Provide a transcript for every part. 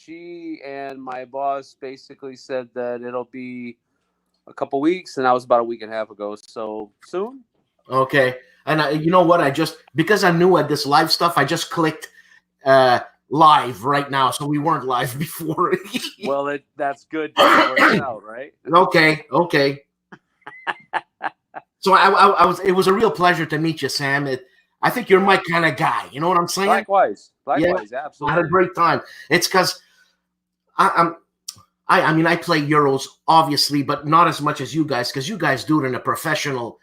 she and my boss basically said that it'll be a couple weeks, and that was about a week and a half ago. So soon. Okay. And you know what? I just, because I'm new at this live stuff, I just clicked uh, live right now. So we weren't live before. Well, that's good that it works out, right? Okay. Okay. So I was, it was a real pleasure to meet you, Sam. I think you're my kind of guy. You know what I'm saying? Likewise. Yeah. Absolutely. I had a great time. It's because I mean, I play Euros, obviously, but not as much as you guys, because you guys do it in a professional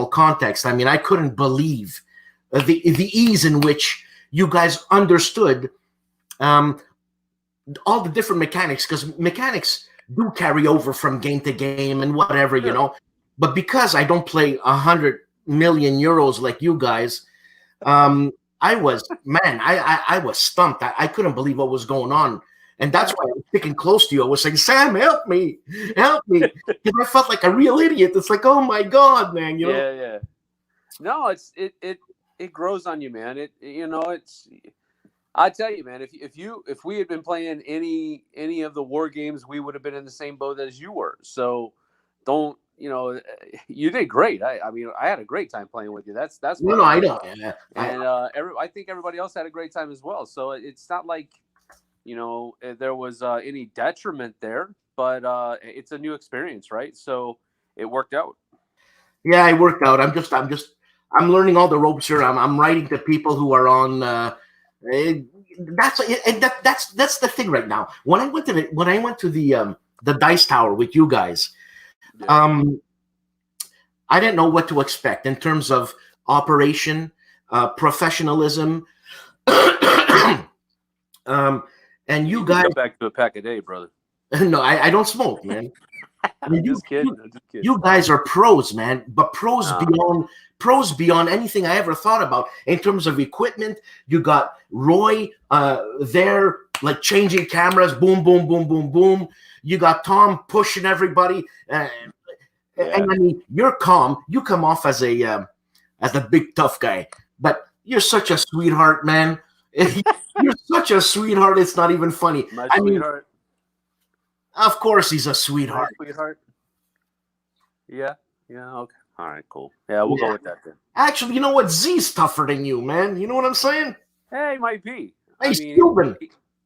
context. I mean, I couldn't believe the ease in which you guys understood all the different mechanics, because mechanics do carry over from game to game and whatever, Sure. you know. But because I don't play 100 million euros like you guys, I was, man, I was stumped. I couldn't believe what was going on. And that's why I was sticking close to you. I was saying, Sam, help me. Because I felt like a real idiot. It's like, oh my God, man. You know? Yeah. No, it grows on you, man. It's I tell you, man, if we had been playing any of the war games, we would have been in the same boat as you were. So don't, you did great. I mean, I had a great time playing with you. That's No, I know. Yeah. And I think everybody else had a great time as well. So it's not like, there was any detriment there, but it's a new experience, right? So it worked out. Yeah, it worked out. I'm learning all the ropes here. I'm writing to people who are on. That's the thing right now. When I went to the Dice Tower with you guys, Yeah. I didn't know what to expect in terms of operation, professionalism. And you guys come back to a pack a day, brother. No, I don't smoke, man. I mean, I'm just kidding. You guys are pros, man, but pros beyond anything I ever thought about in terms of equipment. You got Roy there, like changing cameras, boom, boom, boom, boom, boom. You got Tom pushing everybody, and I mean, you're calm. You come off as a big tough guy, but you're such a sweetheart, man. You're such a sweetheart. It's not even funny. My mean, sweetheart. of course, he's a sweetheart. My sweetheart. Yeah. Okay. All right. Cool. Yeah, we'll go with that then. Actually, you know what? Z's tougher than you, man. You know what I'm saying? Hey, he might be. He's Cuban.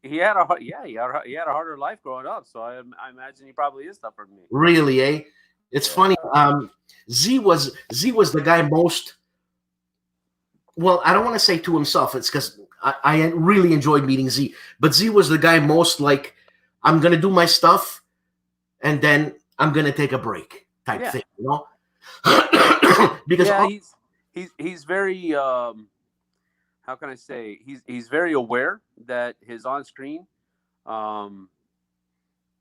He had a harder life growing up, so I imagine he probably is tougher than me. Really, eh? It's funny. Z was the guy most. Well, I don't want to say to himself. It's because I really enjoyed meeting Z. But Z was the guy most like, I'm gonna do my stuff, and then I'm gonna take a break type thing, you know. Because he's very how can I say, he's very aware that his on screen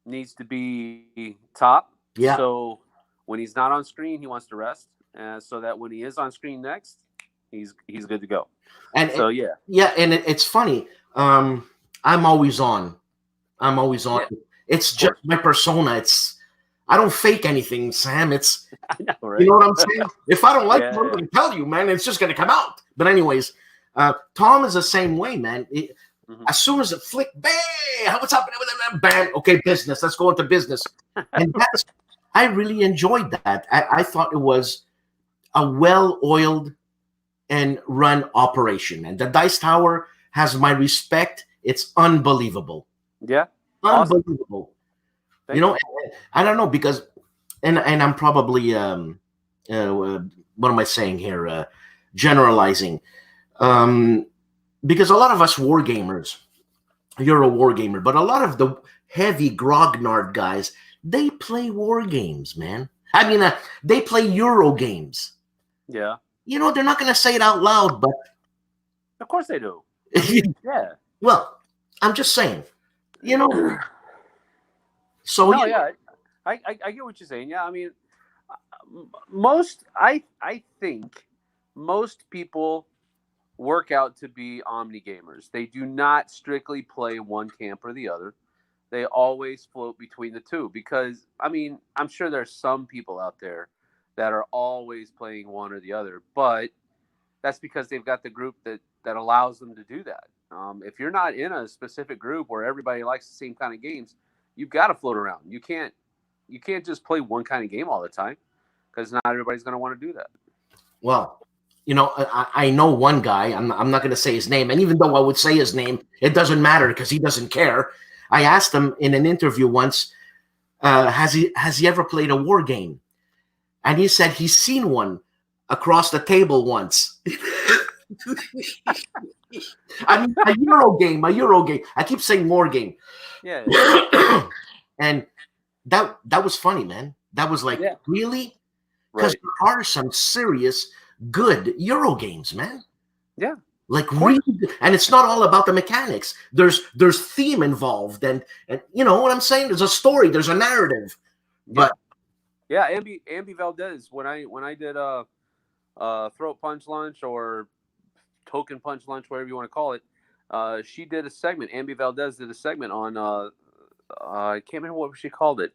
needs to be top. Yeah. So when he's not on screen, he wants to rest, so that when he is on screen next, he's good to go. And so and it's funny. I'm always on. Yeah. It's just my persona. I don't fake anything, Sam. I know, right? You know what I'm saying? If I don't like it, I'm going to tell you, man. It's just going to come out. But anyways, Tom is the same way, man. As soon as it flick, bang, what's happening? Bam, okay, business. Let's go into business. And I really enjoyed that. I thought it was a well-oiled and run operation. And the Dice Tower has my respect. It's unbelievable. Yeah. Unbelievable. Awesome. You know, I don't know, because, and I'm probably, what am I saying here? Generalizing. Because a lot of us war gamers, you're a war gamer, but a lot of the heavy grognard guys, they play war games, man. I mean, they play Euro games. Yeah. You know, they're not going to say it out loud, but. Of course they do. Yeah. Well, I'm just saying, you know. So no, yeah, I get what you're saying. Yeah, I mean, I think most people work out to be omni gamers. They do not strictly play one camp or the other. They always float between the two, because I mean, I'm sure there's some people out there that are always playing one or the other, but that's because they've got the group that allows them to do that. if you're not in a specific group where everybody likes the same kind of games, you've got to float around. You can't just play one kind of game all the time, because not everybody's going to want to do that. Well, I know one guy. I'm not going to say his name, and even though I would say his name, it doesn't matter because he doesn't care. I asked him in an interview once, has he ever played a war game? And he said he's seen one across the table once. I mean, a Euro game. I keep saying war game. Yeah. And that was funny, man. That was like, really? Because there are some serious good Euro games, man. Yeah. Like really good. And it's not all about the mechanics. There's theme involved, and you know what I'm saying? There's a story, there's a narrative. But yeah, Ambi Valdez, when I did throat punch lunch or token punch lunch, whatever you want to call it, she did a segment. Ambi Valdez did a segment on I can't remember what she called it.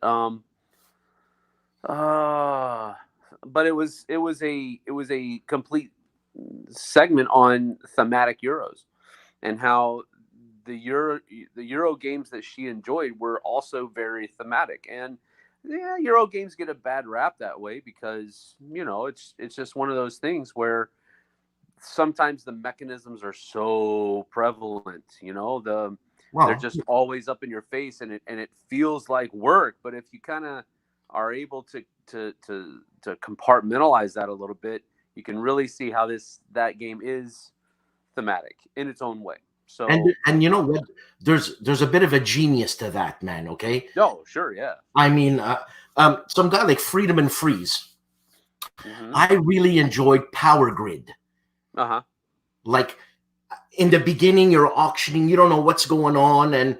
But it was a complete segment on thematic Euros, and how the Euro games that she enjoyed were also very thematic. And yeah, Euro games get a bad rap that way because, you know, it's just one of those things where sometimes the mechanisms are so prevalent, you know, they're just always up in your face, and it feels like work. But if you kind of are able to compartmentalize that a little bit, you can really see how that game is thematic in its own way. So and you know what? There's a bit of a genius to that, man. Okay. No, sure, yeah. I mean, some guy like Freedom and Freeze. Mm-hmm. I really enjoyed Power Grid. Like in the beginning, you're auctioning, you don't know what's going on, and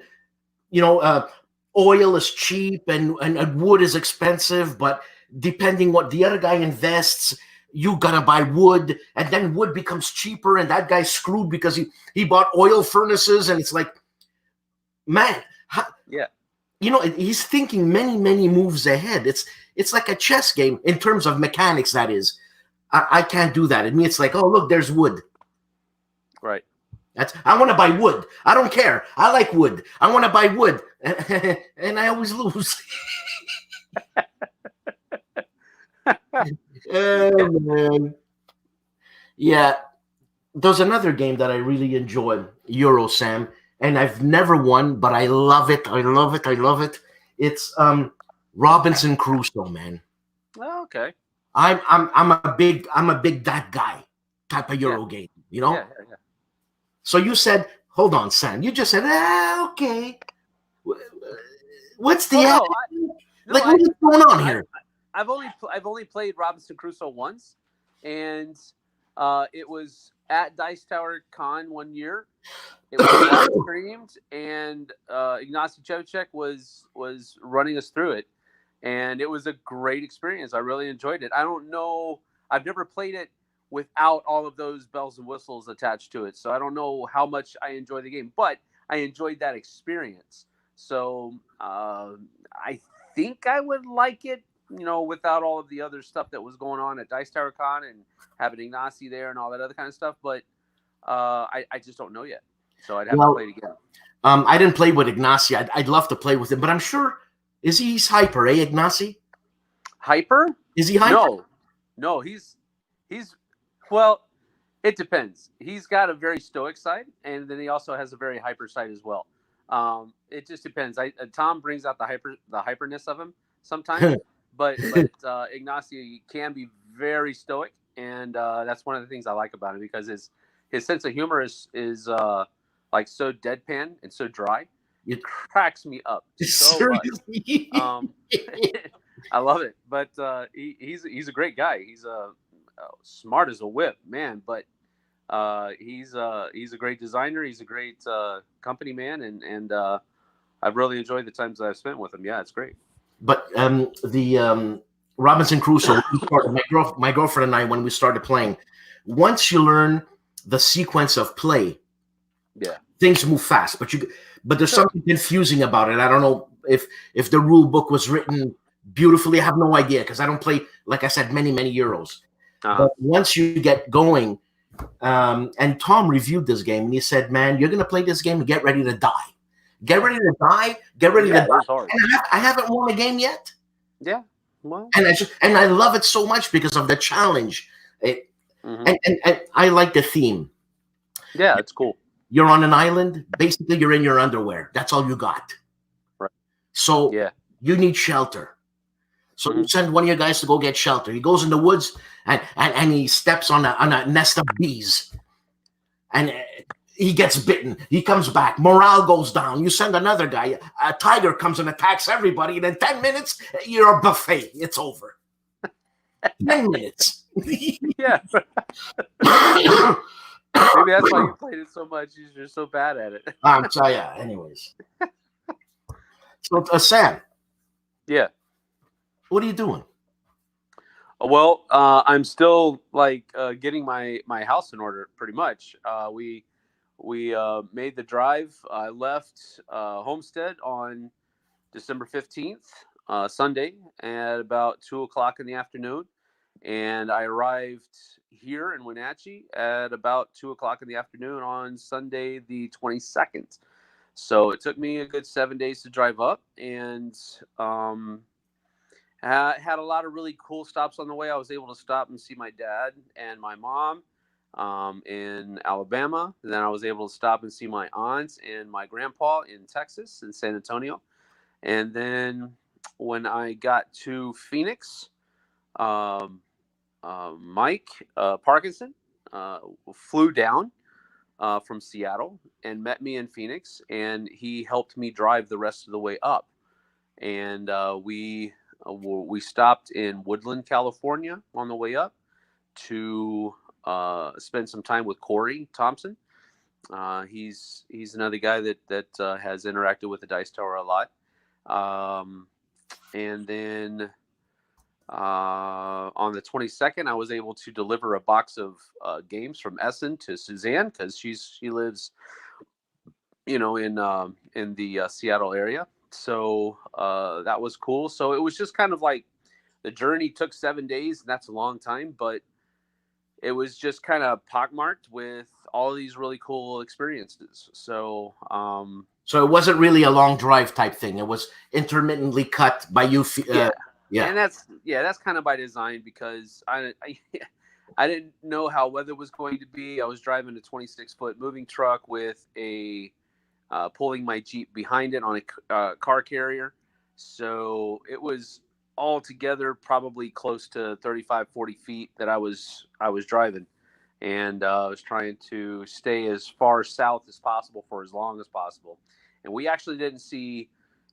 you know, oil is cheap and wood is expensive, but depending what the other guy invests, you gotta buy wood, and then wood becomes cheaper, and that guy's screwed because he bought oil furnaces, and it's like, man, you know, he's thinking many moves ahead. It's like a chess game in terms of mechanics. That is, I can't do that. In me, it's like, oh look, there's wood. Right. I want to buy wood. I don't care. I like wood. I want to buy wood, and I always lose. Oh, man. Yeah, there's another game that I really enjoy, Euro, Sam, and I've never won, but I love it. I love it. It's Robinson Crusoe, man. Oh, okay. I'm a big that guy type of Euro game, you know? Yeah. So you said, hold on, Sam. You just said, okay. What's the what's going on here? I've only played Robinson Crusoe once, and it was at Dice Tower Con one year. It was live streamed, and Ignacy Chevchek was running us through it, and it was a great experience. I really enjoyed it. I don't know. I've never played it without all of those bells and whistles attached to it, so I don't know how much I enjoy the game, but I enjoyed that experience. So I think I would like it, you know, without all of the other stuff that was going on at Dice Tower Con and having Ignacy there and all that other kind of stuff. But I just don't know yet, so I'd have to play it again. I didn't play with Ignacy. I'd love to play with him, but I'm sure he's hyper, eh, Ignacy? Hyper? Is he hyper? No, he's well, it depends. He's got a very stoic side, and then he also has a very hyper side as well. It just depends. Tom brings out the hyperness of him sometimes, but Ignacy can be very stoic, and that's one of the things I like about him, because his sense of humor is like so deadpan and so dry. It cracks me up so much. I love it, but he's a great guy. He's smart as a whip, man. But he's a great designer. He's a great company man, and I've really enjoyed the times that I've spent with him. Yeah, it's great. But the Robinson Crusoe, my girlfriend and I, when we started playing, once you learn the sequence of play, things move fast. But there's something confusing about it. I don't know if the rule book was written beautifully. I have no idea, because I don't play, like I said, many Euros. But once you get going, And Tom reviewed this game, and he said, "Man, you're gonna play this game and get ready to die. Get ready to die. Get ready to Yeah, it die." was hard. And I haven't won a game yet, Yeah. Well, and I love it so much because of the challenge. And I like the theme. yeah, it's cool. You're on an island. Basically, you're in your underwear. That's all you got. Right. So Yeah. you need shelter. So you send one of your guys to go get shelter. He goes in the woods and he steps on a nest of bees. And he gets bitten. He comes back. Morale goes down. You send another guy. A tiger comes and attacks everybody. And in 10 minutes, you're a buffet. It's over. 10 minutes. Yeah. Maybe that's why you played it so much. You're so bad at it. I'm sorry. Yeah. Anyways. So, Sam. Yeah. What are you doing? Well, I'm still getting my house in order, pretty much. We made the drive. I left Homestead on December 15th, Sunday, at about 2:00 in the afternoon, and I arrived here in Wenatchee at about 2:00 in the afternoon on Sunday the 22nd. So it took me a good 7 days to drive up, and had a lot of really cool stops on the way. I was able to stop and see my dad and my mom in Alabama. And then I was able to stop and see my aunts and my grandpa in Texas, in San Antonio. And then when I got to Phoenix, Mike Parkinson flew down from Seattle and met me in Phoenix, and he helped me drive the rest of the way up. And we stopped in Woodland, California on the way up to spend some time with Corey Thompson. He's another guy that has interacted with the Dice Tower a lot. And then on the 22nd, I was able to deliver a box of games from Essen to Suzanne, because she lives, in the Seattle area. So that was cool. So it was just kind of like the journey took 7 days, and that's a long time, but it was just kind of pockmarked with all these really cool experiences. So so it wasn't really a long drive type thing. It was intermittently cut by you. Yeah. And that's kind of by design, because I didn't know how weather was going to be. I was driving a 26-foot moving truck with a pulling my Jeep behind it on a car carrier. So it was all together probably close to 35, 40 feet that I was driving. And I was trying to stay as far south as possible for as long as possible. And we actually didn't see,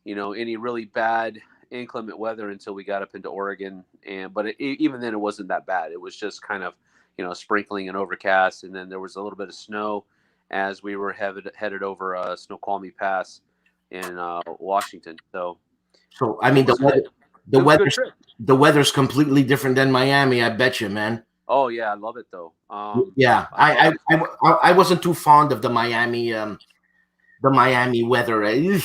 any really bad inclement weather until we got up into Oregon. But even then it wasn't that bad. It was just kind of, sprinkling and overcast. And then there was a little bit of snow as we were headed over Snoqualmie Pass in Washington. So I mean, the weather's completely different than Miami. I bet you, man. Oh yeah, I love it though. Yeah, I wasn't too fond of the Miami weather.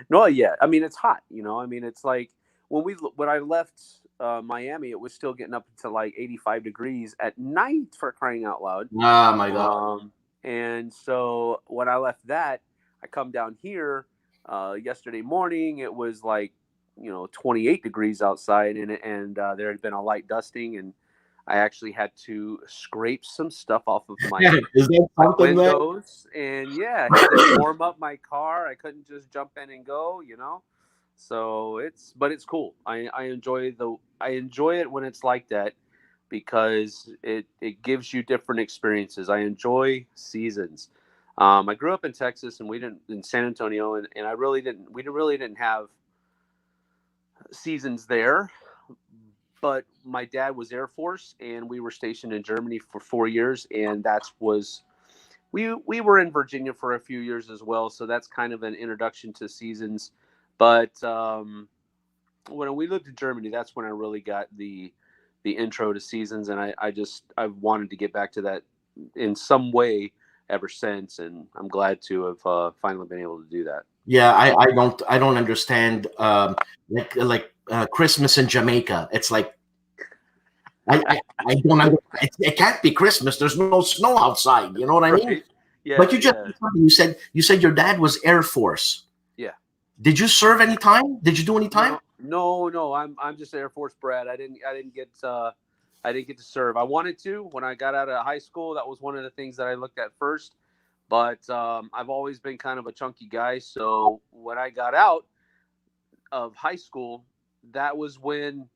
No, yeah. I mean, it's hot. I mean, it's like when I left Miami, it was still getting up to like 85 degrees at night, for crying out loud. Oh my God. And so when I left that, I come down here yesterday morning. It was like 28 degrees outside, and there had been a light dusting, and I actually had to scrape some stuff off of my windows, and I had to warm up my car. I couldn't just jump in and go, So it's cool. I enjoy it when it's like that, because it gives you different experiences. I enjoy seasons. I grew up in Texas, and we didn't in San Antonio, and we really didn't have seasons there. But my dad was Air Force, and we were stationed in Germany for 4 years, and we were in Virginia for a few years as well. So that's kind of an introduction to seasons. But when we lived in Germany, that's when I really got the intro to seasons, and I wanted to get back to that in some way ever since, and I'm glad to have finally been able to do that. Yeah, I don't understand like Christmas in Jamaica. It's like I don't it can't be Christmas. There's no snow outside. You know what I mean? Right? Yeah, But yeah, you said your dad was Air Force. yeah. Did you serve any time? Did you do any time? No. I'm just Air Force brat. I didn't get to serve. I wanted to when I got out of high school. That was one of the things that I looked at first. But I've always been kind of a chunky guy. So when I got out of high school, that was when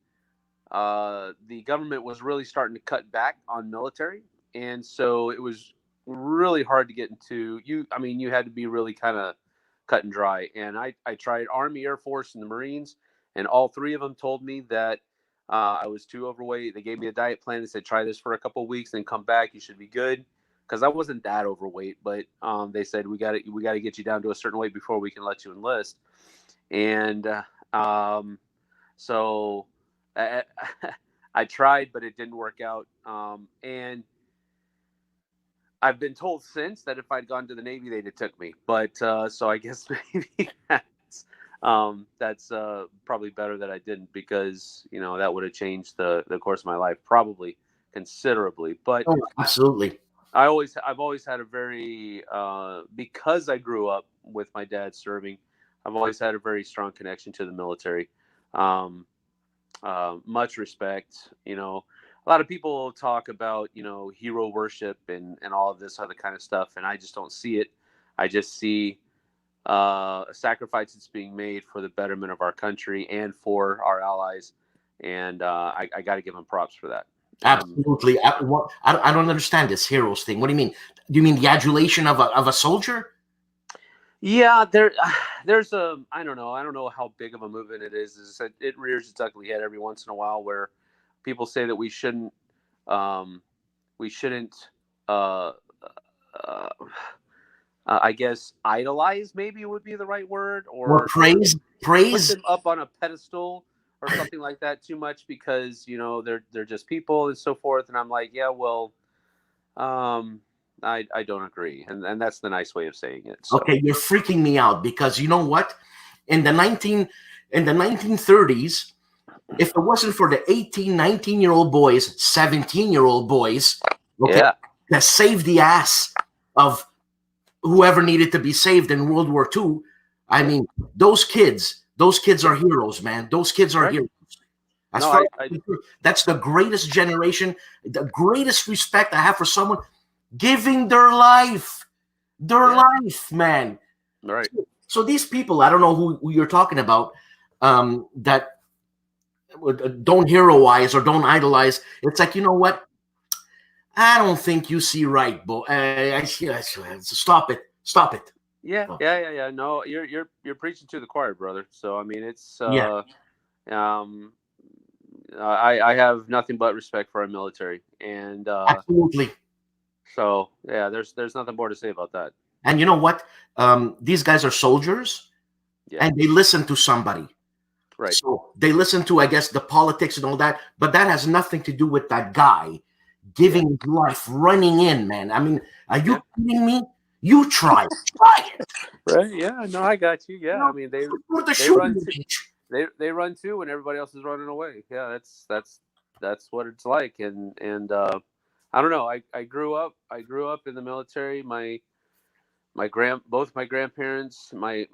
the government was really starting to cut back on military, and so it was really hard to get into. I mean, you had to be really kind of cut and dry. And I tried Army, Air Force, and the Marines, and all three of them told me that I was too overweight. They gave me a diet plan. They said try this for a couple of weeks, then come back. You should be good. Because I wasn't that overweight, but they said we got to get you down to a certain weight before we can let you enlist. And so I tried, but it didn't work out. And I've been told since that if I'd gone to the Navy, they'd have took me. But so I guess maybe that's probably better that I didn't, because that would have changed the course of my life probably considerably. But absolutely. I've always had a very because I grew up with my dad serving, I've always had a very strong connection to the military. Much respect. A lot of people talk about hero worship and all of this other kind of stuff, and I just don't see it. I just see a sacrifice that's being made for the betterment of our country and for our allies, and I got to give them props for that. Absolutely. I don't understand this heroes thing. What do you mean? Do you mean the adulation of a soldier? Yeah, there's I don't know how big of a movement it is. It rears its ugly head every once in a while, where people say that we shouldn't uh, uh, I guess idolize, maybe would be the right word, or praise put them up on a pedestal or something like that too much, because they're just people and so forth. And I'm like, yeah, well, I don't agree, and that's the nice way of saying it. So. Okay, you're freaking me out, because you know what? In the 1930s, if it wasn't for the 18, 19-year-old boys, 17-year-old boys, okay, that saved the ass of whoever needed to be saved in World War II, I mean, those kids are heroes, man. Those kids are heroes. That's the greatest generation, the greatest respect I have for someone giving their life, man. Right. So these people, I don't know who you're talking about, that don't heroize or don't idolize. It's like, you know what? I don't think you see right, boy. Stop it. Yeah. No, you're preaching to the choir, brother. So I mean, it's I have nothing but respect for our military, and absolutely. So yeah, there's nothing more to say about that. And you know what? These guys are soldiers, and they listen to somebody. Right. So they listen to, I guess, the politics and all that, but that has nothing to do with that guy giving his life, running in, man. I mean, are you kidding me? You try it. Right? Yeah. No, I got you. Yeah. I mean, they run too when everybody else is running away. Yeah, that's what it's like. And I don't know. I grew up in the military. Both my grandparents, my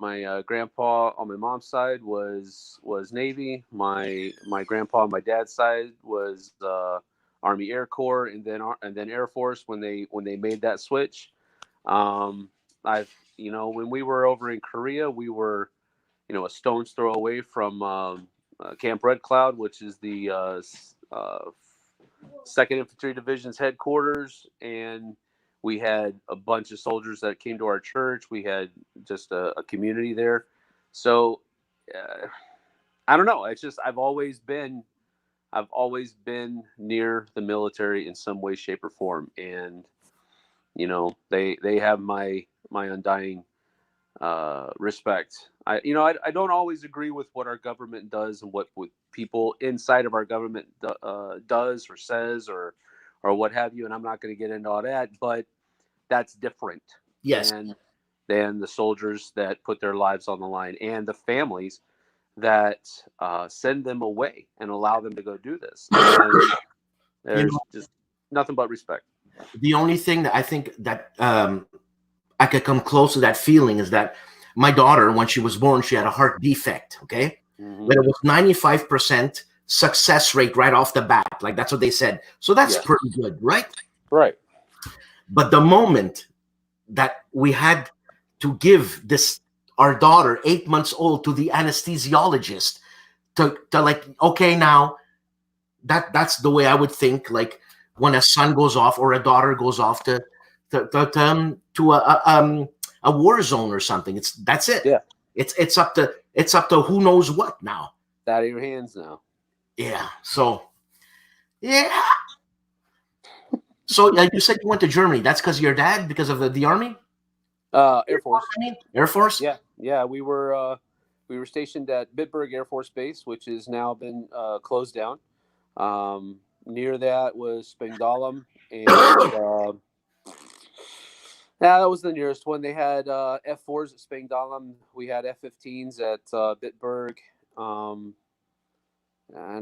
grandpa on my mom's side was Navy. My grandpa on my dad's side was Army Air Corps, and then Air Force when they made that switch. When we were over in Korea, we were a stone's throw away from Camp Red Cloud, which is the 2nd Infantry Division's headquarters, and we had a bunch of soldiers that came to our church. We had just a community there. So I don't know. It's just I've always been near the military in some way, shape, or form, and they have my undying respect. I don't always agree with what our government does and what people inside of our government does or says or what have you, and I'm not going to get into all that, but that's different. Yes. Than the soldiers that put their lives on the line and the families that send them away and allow them to go do this. And There's just nothing but respect. The only thing that I think that I could come close to that feeling is that my daughter, when she was born, she had a heart defect. Okay, but it was 95% success rate right off the bat. Like that's what they said. So that's pretty good, right? Right. But the moment that we had to give our daughter, 8 months old, to the anesthesiologist to like, okay, now that's the way I would think. Like when a son goes off or a daughter goes off to a war zone or something. That's it. Yeah. It's up to who knows what now. It's out of your hands now. Yeah. So yeah. So you said you went to Germany. That's because of your dad, because of the army? Air Force. Air Force? Yeah. We were stationed at Bitburg Air Force Base, which has now been closed down. Near that was Spangdahlem, and that was the nearest one. They had F4s at Spangdahlem. We had F-15s at Bitburg, and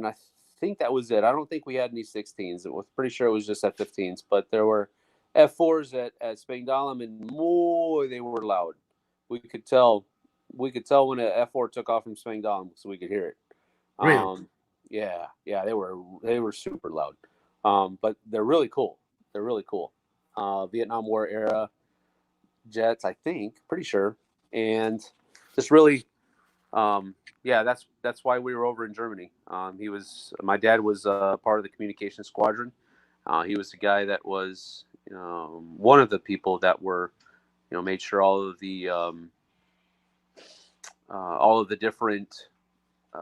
I think that was it. I don't think we had any 16s. I was pretty sure it was just F-15s, but there were F4s at Spangdahlem, and boy, they were loud. We could tell when an F4 took off from Spangdahlem, so we could hear it. Really? Yeah, they were super loud. But they're really cool. Vietnam War era jets, I think, pretty sure, and just really, that's why we were over in Germany. My dad was part of the communication squadron. He was the guy that was one of the people that were, made sure all of the different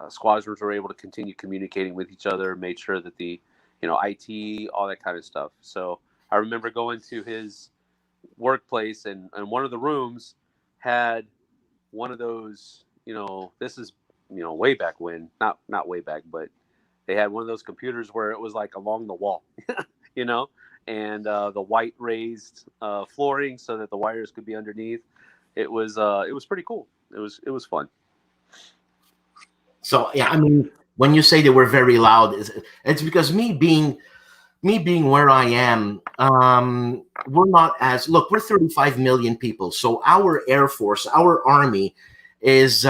squadrons were able to continue communicating with each other, made sure that the IT, all that kind of stuff. So I remember going to his workplace, and one of the rooms had one of those, this is, way back when, not way back, but they had one of those computers where it was like along the wall, and the white raised flooring so that the wires could be underneath. It was pretty cool. It was fun. So yeah, I mean, when you say they were very loud, it's because me being where I am, we're not as we're 35 million people. So our Air Force, our Army, is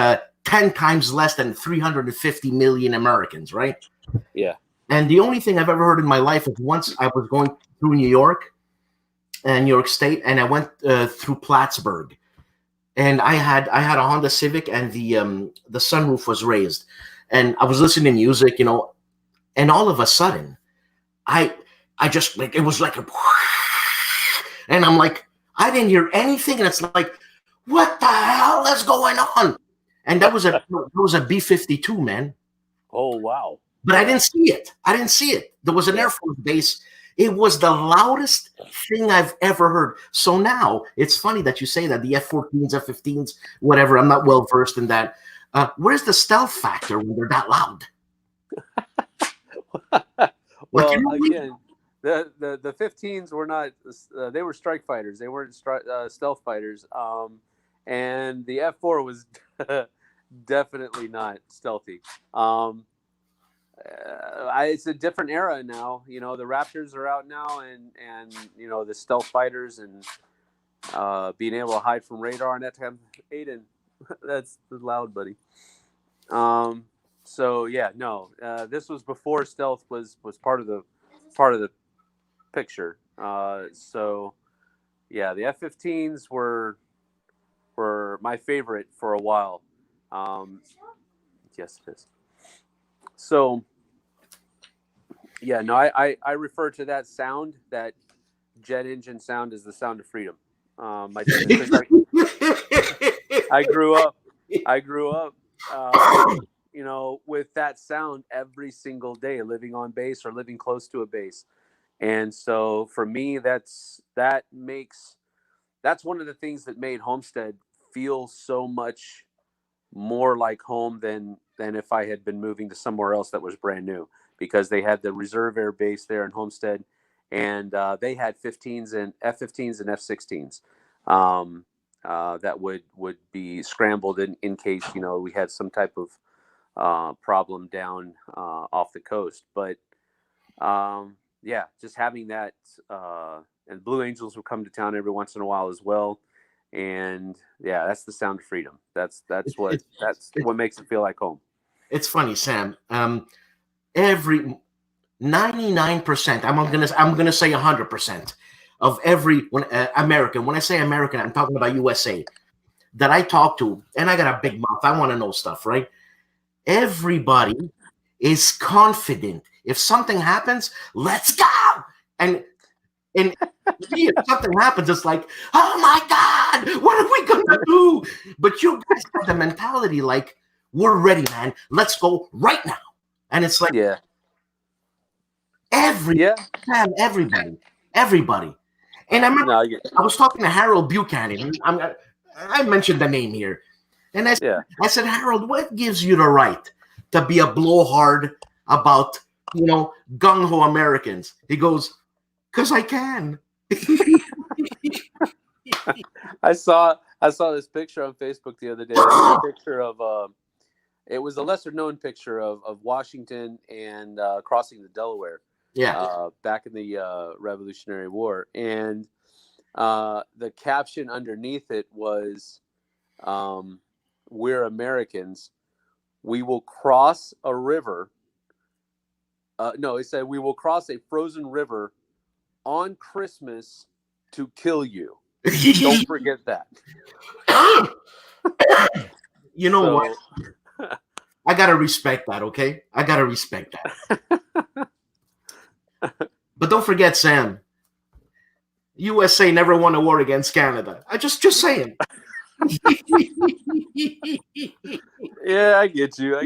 10 times less than 350 million Americans, right? Yeah. And the only thing I've ever heard in my life is once I was going through New York State, and I went through Plattsburgh. And I had a Honda Civic, and the sunroof was raised, and I was listening to music, and all of a sudden, I just like it was like a, and I'm like, I didn't hear anything, and it's like, what the hell is going on? And that was a B-52, man. Oh wow! But I didn't see it. There was an Air Force base. It was the loudest thing I've ever heard. So now it's funny that you say that the F-14s, F-15s, whatever. I'm not well versed in that. Where's the stealth factor when they're that loud? Well, again, the 15s were not. They were strike fighters. They weren't stealth fighters. And the F-4 was definitely not stealthy. It's a different era now. The Raptors are out now, and the stealth fighters and being able to hide from radar and that time. Aiden, that's loud, buddy. So yeah, no, this was before stealth was part of the picture. So yeah, the F-15s were my favorite for a while. Yes, it is. So, yeah, no, I refer to that sound, that jet engine sound, as the sound of freedom. I grew up, with that sound every single day, living on base or living close to a base. And so for me, that's one of the things that made Homestead feel so much more like home than if I had been moving to somewhere else that was brand new, because they had the reserve air base there in Homestead, and they had F-15s and F-16s that would be scrambled in case we had some type of problem down off the coast. But just having that, and Blue Angels will come to town every once in a while as well. And yeah, that's the sound of freedom. That's It's what it's makes it feel like home. it's funny, Sam. Every 99%, I'm gonna say 100% of every American. When I say American, I'm talking about USA that I talk to, and I got a big mouth. I want to know stuff, right? Everybody is confident. If something happens, let's go. And if something happens, it's like, oh my God, what are we gonna do? But you guys have the mentality like, we're ready, man. Let's go right now. And it's like Yeah. every Yeah. man, everybody. And I remember No, I was talking to Harold Buchanan. I mentioned the name here, and yeah. I said, Harold, what gives you the right to be a blowhard about gung ho Americans? He goes, because I can. I saw this picture on Facebook the other day. It was a picture of it was a lesser known picture of Washington and crossing the Delaware. Yeah. Back in the Revolutionary War, and the caption underneath it was, "We're Americans. We will cross a river." No, it said, "We will cross a frozen river on Christmas to kill you. Don't forget that." You know what? I gotta respect that, okay? I gotta respect that. But don't forget, Sam. USA never won a war against Canada. I just saying. Yeah, I get you.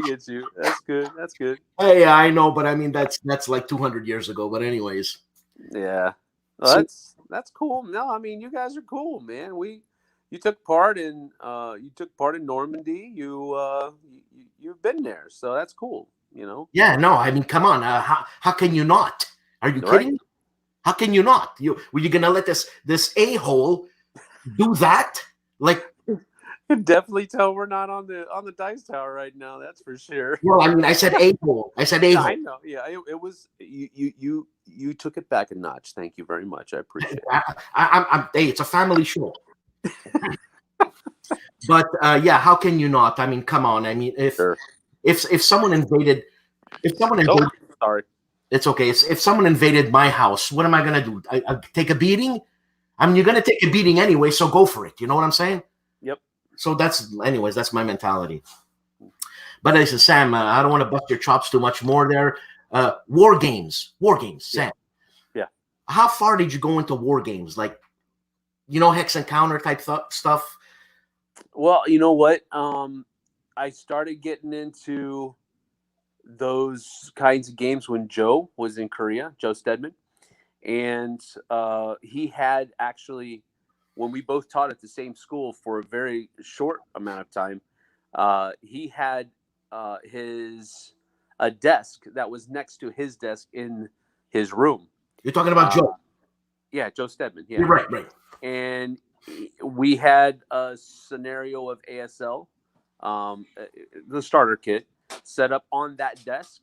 That's good. That's good. Hey, I know, but I mean that's like 200 years ago. But anyways, Yeah, well, so that's cool. No, I mean, you guys are cool, man. You took part in Normandy. You've been there, so that's cool. yeah, no, I mean, come on, how can you not? Are you Right? kidding me? How can you not? Were you gonna let this a-hole do that? Like, You can definitely tell we're not on the dice tower right now. That's for sure. well, I mean, I said a-hole. I said Yeah, a-hole. I know. Yeah, it was you took it back a notch. Thank you very much. I appreciate it. Hey, it's a family show. But yeah, how can you not? I mean, come on. I mean, Sure. if someone invaded, Oh, sorry. it's okay. If someone invaded my house, what am I gonna do? I take a beating? I mean, you're gonna take a beating anyway, so go for it. You know what I'm saying? Yep. So that's my mentality. But listen, Sam, I don't want to bust your chops too much more there. War games, Sam. Yeah. How far did you go into war games? Like, hex and counter type stuff? Well, you know what? I started getting into those kinds of games when Joe was in Korea, Joe Stedman. And he had actually, when we both taught at the same school for a very short amount of time, he had a desk that was next to his desk in his room. You're talking about Joe? Yeah, Joe Stedman. Yeah, you're right. And we had a scenario of ASL, the starter kit, set up on that desk.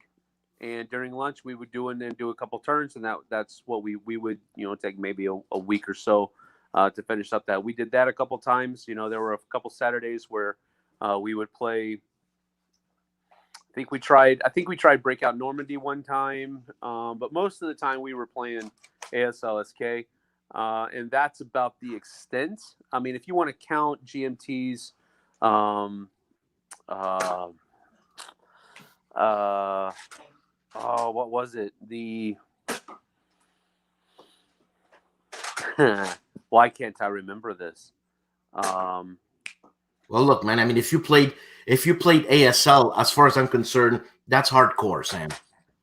And during lunch, we would do a couple turns, and that's what we would take maybe a week or so to finish up that. We did that a couple times. There were a couple Saturdays where we would play. I think we tried Breakout Normandy one time, but most of the time we were playing ASLSK, and that's about the extent. I mean, if you want to count GMTs, what was it? Why can't I remember this? Well, look, man. I mean, if you played ASL, as far as I'm concerned, that's hardcore, Sam.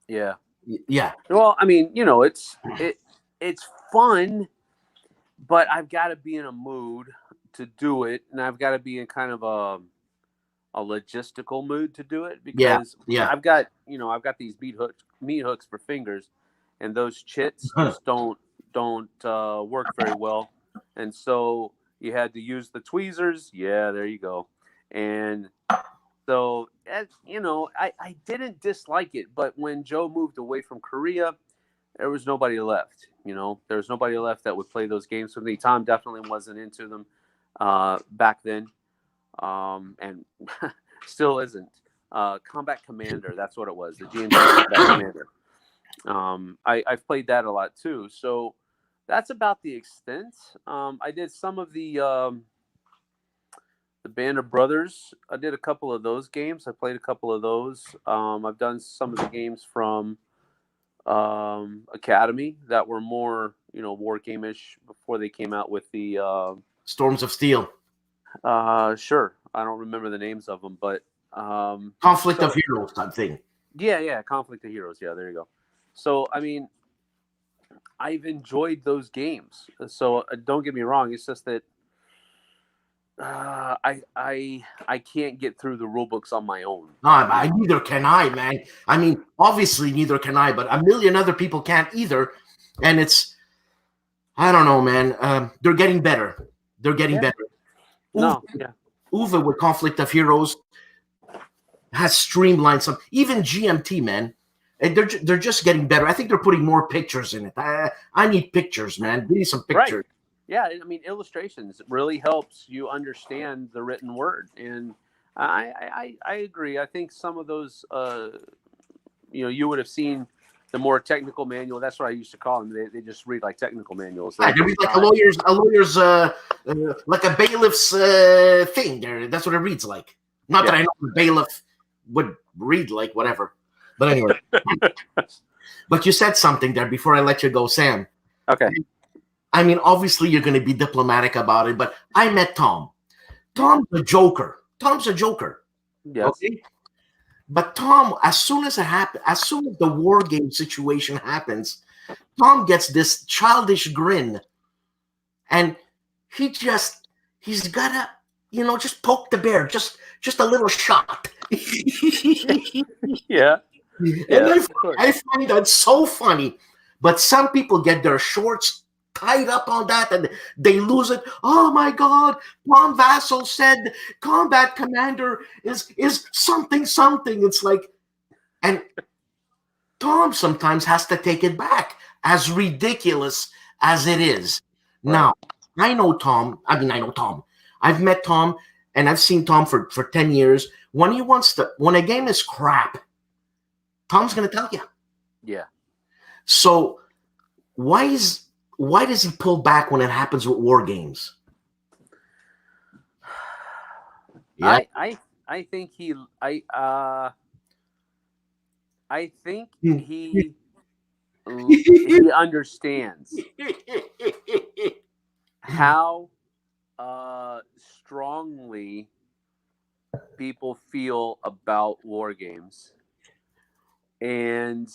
Yeah. Yeah. Well, I mean, it's fun, but I've got to be in a mood to do it, and I've got to be in kind of a logistical mood to do it, because I've got these meat hooks for fingers, and those chits just don't work very well, and so you had to use the tweezers. Yeah, there you go. And so I didn't dislike it, but when Joe moved away from Korea, there was nobody left. There was nobody left that would play those games with me. Tom definitely wasn't into them back then, and still isn't. Combat Commander, that's what it was. The GMT Combat Commander. I've played that a lot too. So that's about the extent. I did some of the Band of Brothers. I did a couple of those games. I played a couple of those. I've done some of the games from Academy that were more, war game-ish before they came out with the Storms of Steel. Sure. I don't remember the names of them, but Conflict of Heroes type thing. Yeah, Conflict of Heroes. Yeah, there you go. So, I mean, I've enjoyed those games. So don't get me wrong. It's just that I can't get through the rule books on my own. Neither can I, man. I mean, obviously neither can I, but a million other people can't either. And I don't know, man. They're getting better. They're getting better. Uwe with Conflict of Heroes has streamlined some. Even GMT, man. And they're just getting better. I think they're putting more pictures in it. I need pictures, man. Give me some pictures. Right. Yeah, I mean, illustrations really helps you understand the written word, and I agree. I think some of those, you would have seen the more technical manual. That's what I used to call them. They just read like technical manuals. They read like a lawyer's, like a bailiff's thing. There, that's what it reads like. Not that I know the bailiff would read like whatever, but anyway. But you said something there before I let you go, Sam. Okay. I mean, obviously you're going to be diplomatic about it, but I met Tom. Tom's a joker. Yes. Okay? But Tom, as soon as the war game situation happens, Tom gets this childish grin, and he's got to, just poke the bear, just a little shot. Yeah. And I find that so funny. But some people get their shorts tied up on that and they lose it. Oh my God! Tom Vassell said Combat Commander is something. It's like, and Tom sometimes has to take it back, as ridiculous as it is. Right. Now, I know Tom. I've met Tom and I've seen Tom for 10 years. When a game is crap, Tom's going to tell you. Yeah. So why does he pull back when it happens with war games? Yeah. I think he understands how strongly people feel about war games, and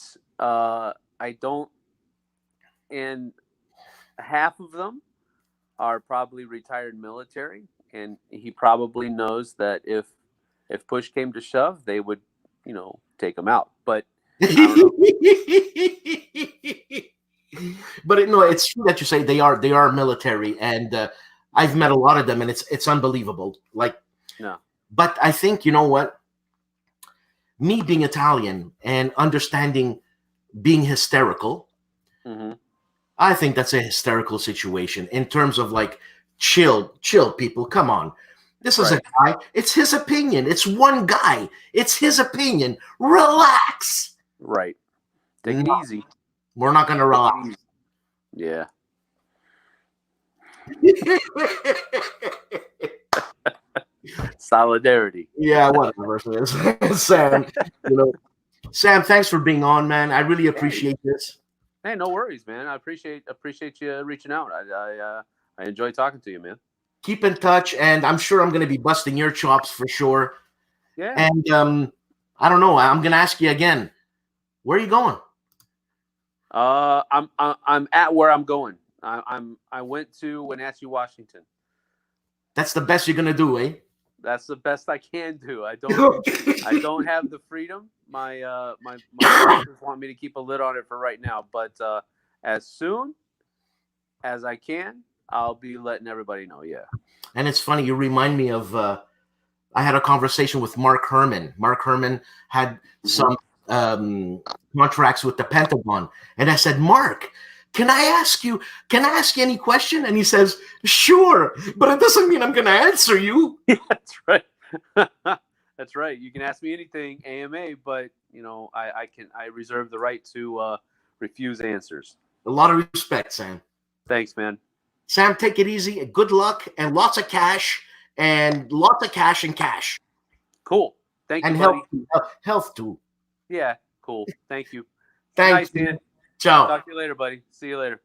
and half of them are probably retired military, and he probably knows that if push came to shove, they would, take him out. But I don't know. But it's true that you say they are military, and I've met a lot of them, and it's unbelievable. But I think, you know what? Me being Italian and understanding being hysterical. Mm-hmm. I think that's a hysterical situation in terms of chill people. Come on. This is a guy. It's his opinion. It's one guy. It's his opinion. Relax. Right. Take it easy. We're not going to relax. Yeah. Solidarity. Yeah, whatever. Sam, Sam, thanks for being on, man. I really appreciate this. Hey, no worries, man. I appreciate you reaching out. I enjoy talking to you, man. Keep in touch, and I'm sure I'm going to be busting your chops for sure. Yeah. And I don't know. I'm going to ask you again. Where are you going? I'm at where I'm going. I went to Wenatchee, Washington. That's the best you're going to do, eh? That's the best I can do. I don't have the freedom. My bosses want me to keep a lid on it for right now, but as soon as I can, I'll be letting everybody know. Yeah. And it's funny, you remind me of I had a conversation with Mark Herman. Mark Herman had some contracts with the Pentagon. And I said, Mark, can I ask you any question? And he says, sure, but it doesn't mean I'm going to answer you. Yeah, that's right. That's right. You can ask me anything, AMA, but I reserve the right to refuse answers. A lot of respect, Sam. Thanks, man. Sam, take it easy. Good luck and lots of cash and cash. Cool. Thank you, buddy. And health too. Yeah, cool. Thank you. Thanks, nice, man. Ciao. Talk to you later, buddy. See you later.